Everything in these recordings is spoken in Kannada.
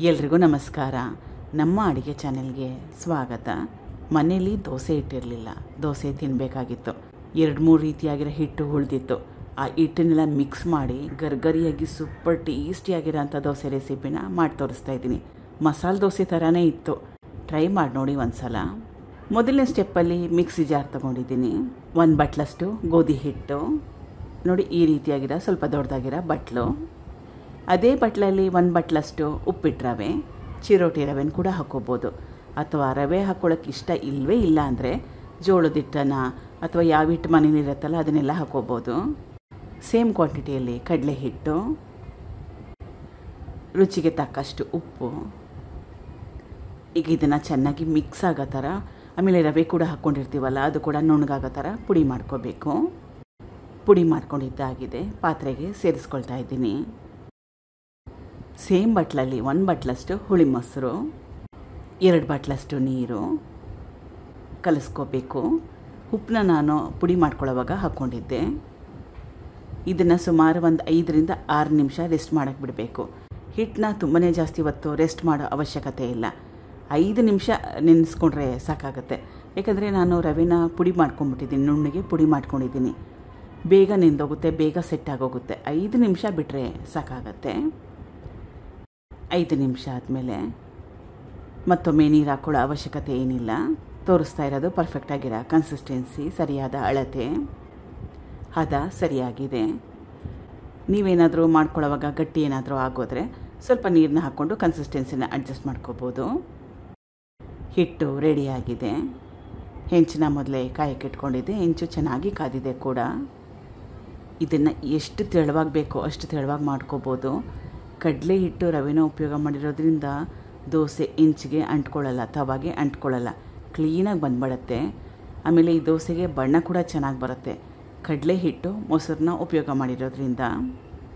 ಎಲ್ರಿಗೂ ನಮಸ್ಕಾರ. ನಮ್ಮ ಅಡುಗೆ ಚಾನೆಲ್ಗೆ ಸ್ವಾಗತ. ಮನೇಲಿ ದೋಸೆ ಇಟ್ಟಿರಲಿಲ್ಲ, ದೋಸೆ ತಿನ್ನಬೇಕಾಗಿತ್ತು. 2-3 ರೀತಿಯಾಗಿರೋ ಹಿಟ್ಟು ಉಳಿದಿತ್ತು. ಆ ಹಿಟ್ಟನ್ನೆಲ್ಲ ಮಿಕ್ಸ್ ಮಾಡಿ ಗರ್ಗರಿಯಾಗಿ ಸೂಪರ್ ಟೇಸ್ಟಿಯಾಗಿರೋಂಥ ದೋಸೆ ರೆಸಿಪಿನ ಮಾಡಿ ತೋರಿಸ್ತಾ ಇದ್ದೀನಿ. ಮಸಾಲೆ ದೋಸೆ ಥರನೇ ಇತ್ತು, ಟ್ರೈ ಮಾಡಿ ನೋಡಿ ಒಂದ್ಸಲ. ಮೊದಲನೇ ಸ್ಟೆಪ್ಪಲ್ಲಿ ಮಿಕ್ಸಿ ಜಾರ್ ತೊಗೊಂಡಿದ್ದೀನಿ. 1 ಬಟ್ಲಷ್ಟು ಗೋಧಿ ಹಿಟ್ಟು, ನೋಡಿ ಈ ರೀತಿಯಾಗಿರೋ ಸ್ವಲ್ಪ ದೊಡ್ಡದಾಗಿರೋ ಬಟ್ಲು. ಅದೇ ಬಟ್ಲಲ್ಲಿ 1 ಬಟ್ಲಷ್ಟು ಉಪ್ಪಿಟ್ಟು ರವೆ, ಚಿರೋಟಿ ರವೆನ ಕೂಡ ಹಾಕ್ಕೋಬೋದು. ಅಥವಾ ರವೆ ಹಾಕ್ಕೊಳ್ಳೋಕೆ ಇಷ್ಟ ಇಲ್ಲವೇ ಇಲ್ಲ ಅಂದರೆ ಜೋಳದ ಹಿಟ್ಟನ್ನು ಅಥವಾ ಯಾವ ಹಿಟ್ಟು ಮನೇಲಿರುತ್ತಲ್ಲ ಅದನ್ನೆಲ್ಲ ಹಾಕ್ಕೋಬೋದು. ಸೇಮ್ ಕ್ವಾಂಟಿಟಿಯಲ್ಲಿ ಕಡಲೆ ಹಿಟ್ಟು, ರುಚಿಗೆ ತಕ್ಕಷ್ಟು ಉಪ್ಪು. ಈಗ ಇದನ್ನು ಚೆನ್ನಾಗಿ ಮಿಕ್ಸ್ ಆಗೋ ಥರ, ಆಮೇಲೆ ರವೆ ಕೂಡ ಹಾಕ್ಕೊಂಡಿರ್ತೀವಲ್ಲ ಅದು ಕೂಡ ನುಣ್ಣಗಾಗೋ ಥರ ಪುಡಿ ಮಾಡ್ಕೋಬೇಕು. ಪುಡಿ ಮಾಡ್ಕೊಂಡಿದ್ದಾಗಿದೆ, ಪಾತ್ರೆಗೆ ಸೇರಿಸ್ಕೊಳ್ತಾ ಇದ್ದೀನಿ. ಸೇಮ್ ಬಟ್ಲಲ್ಲಿ 1 ಬಟ್ಲಷ್ಟು ಹುಳಿ ಮೊಸರು, 2 ಬಟ್ಲಷ್ಟು ನೀರು ಕಲಿಸ್ಕೋಬೇಕು. ಉಪ್ಪನ್ನ ನಾನು ಪುಡಿ ಮಾಡ್ಕೊಳ್ಳೋವಾಗ ಹಾಕ್ಕೊಂಡಿದ್ದೆ. ಇದನ್ನು ಸುಮಾರು 5ರಿಂದ 6 ನಿಮಿಷ ರೆಸ್ಟ್ ಮಾಡೋಕ್ಕೆ ಬಿಡಬೇಕು. ಹಿಟ್ಟನ್ನ ತುಂಬಾ ಜಾಸ್ತಿ ಹೊತ್ತು ರೆಸ್ಟ್ ಮಾಡೋ ಅವಶ್ಯಕತೆ ಇಲ್ಲ. 5 ನಿಮಿಷ ನೆನೆಸ್ಕೊಂಡ್ರೆ ಸಾಕಾಗುತ್ತೆ. ಯಾಕಂದರೆ ನಾನು ರವೆನ ಪುಡಿ ಮಾಡ್ಕೊಂಡ್ಬಿಟ್ಟಿದ್ದೀನಿ, ನುಣ್ಣಗೆ ಪುಡಿ ಮಾಡ್ಕೊಂಡಿದ್ದೀನಿ. ಬೇಗ ನೆಂದೋಗುತ್ತೆ, ಬೇಗ ಸೆಟ್ ಆಗೋಗುತ್ತೆ. 5 ನಿಮಿಷ ಬಿಟ್ಟರೆ ಸಾಕಾಗತ್ತೆ. 5 ನಿಮಿಷ ಆದಮೇಲೆ ಮತ್ತೊಮ್ಮೆ ನೀರು ಹಾಕ್ಕೊಳ್ಳೋ ಅವಶ್ಯಕತೆ ಏನಿಲ್ಲ. ತೋರಿಸ್ತಾ ಇರೋದು ಪರ್ಫೆಕ್ಟಾಗಿರೋ ಕನ್ಸಿಸ್ಟೆನ್ಸಿ, ಸರಿಯಾದ ಅಳತೆ, ಹದ ಸರಿಯಾಗಿದೆ. ನೀವೇನಾದರೂ ಮಾಡ್ಕೊಳ್ಳೋವಾಗ ಗಟ್ಟಿ ಏನಾದರೂ ಆಗೋದ್ರೆ ಸ್ವಲ್ಪ ನೀರನ್ನ ಹಾಕ್ಕೊಂಡು ಕನ್ಸಿಸ್ಟೆನ್ಸಿನ ಅಡ್ಜಸ್ಟ್ ಮಾಡ್ಕೋಬೋದು. ಹಿಟ್ಟು ರೆಡಿಯಾಗಿದೆ. ಹೆಂಚನ್ನ ಮೊದಲೇ ಕಾಯಕ್ಕೆ ಇಟ್ಕೊಂಡಿದ್ದೆ, ಹೆಂಚು ಚೆನ್ನಾಗಿ ಕಾದಿದೆ ಕೂಡ. ಇದನ್ನು ಎಷ್ಟು ತೆಳುವಾಗಿ ಬೇಕೋ ಅಷ್ಟು ತೆಳುವಾಗಿ ಮಾಡ್ಕೋಬೋದು. ಕಡಲೆ ಹಿಟ್ಟು ರವೆನ ಉಪಯೋಗ ಮಾಡಿರೋದ್ರಿಂದ ದೋಸೆ ಇಂಚಿಗೆ ಅಂಟ್ಕೊಳ್ಳಲ್ಲ, ತವಾಗೆ ಅಂಟ್ಕೊಳ್ಳಲ್ಲ, ಕ್ಲೀನಾಗಿ ಬಂದ್ಬಿಡುತ್ತೆ. ಆಮೇಲೆ ಈ ದೋಸೆಗೆ ಬಣ್ಣ ಕೂಡ ಚೆನ್ನಾಗಿ ಬರುತ್ತೆ. ಕಡಲೆ ಹಿಟ್ಟು ಮೊಸರನ್ನ ಉಪಯೋಗ ಮಾಡಿರೋದ್ರಿಂದ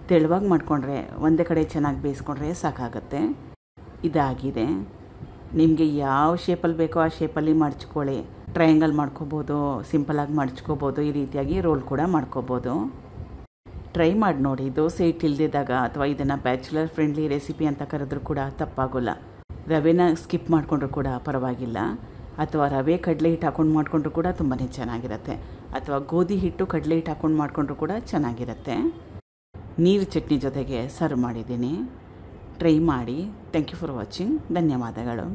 ತೆಳುವಾಗಿ ಮಾಡಿಕೊಂಡ್ರೆ ಒಂದೇ ಕಡೆ ಚೆನ್ನಾಗಿ ಬೇಯಿಸ್ಕೊಂಡ್ರೆ ಸಾಕಾಗತ್ತೆ. ಇದಾಗಿದೆ. ನಿಮಗೆ ಯಾವ ಶೇಪಲ್ಲಿ ಬೇಕೋ ಆ ಶೇಪಲ್ಲಿ ಮಡ್ಚ್ಕೊಳ್ಳಿ. ಟ್ರಯಾಂಗಲ್ ಮಾಡ್ಕೋಬೋದು, ಸಿಂಪಲಾಗಿ ಮಡ್ಚ್ಕೋಬೋದು, ಈ ರೀತಿಯಾಗಿ ರೋಲ್ ಕೂಡ ಮಾಡ್ಕೋಬೋದು. ಟ್ರೈ ಮಾಡಿ ನೋಡಿ. ದೋಸೆ ಹಿಟ್ಟು ಇಲ್ದಿದ್ದಾಗ ಅಥವಾ ಇದನ್ನು ಬ್ಯಾಚುಲರ್ ಫ್ರೆಂಡ್ಲಿ ರೆಸಿಪಿ ಅಂತ ಕರೆದ್ರೂ ಕೂಡ ತಪ್ಪಾಗೋಲ್ಲ. ರವೆನ ಸ್ಕಿಪ್ ಮಾಡಿಕೊಂಡ್ರೂ ಕೂಡ ಪರವಾಗಿಲ್ಲ. ಅಥವಾ ರವೆ ಕಡಲೆ ಹಿಟ್ಟು ಹಾಕ್ಕೊಂಡು ಮಾಡಿಕೊಂಡ್ರೂ ಕೂಡ ತುಂಬಾ ಚೆನ್ನಾಗಿರುತ್ತೆ. ಅಥವಾ ಗೋಧಿ ಹಿಟ್ಟು ಕಡಲೆ ಹಿಟ್ಟು ಹಾಕ್ಕೊಂಡು ಮಾಡಿಕೊಂಡ್ರೂ ಕೂಡ ಚೆನ್ನಾಗಿರುತ್ತೆ. ನೀರು ಚಟ್ನಿ ಜೊತೆಗೆ ಸರ್ವ್ ಮಾಡಿದ್ದೀನಿ. ಟ್ರೈ ಮಾಡಿ. Thank you for watching. ಧನ್ಯವಾದಗಳು.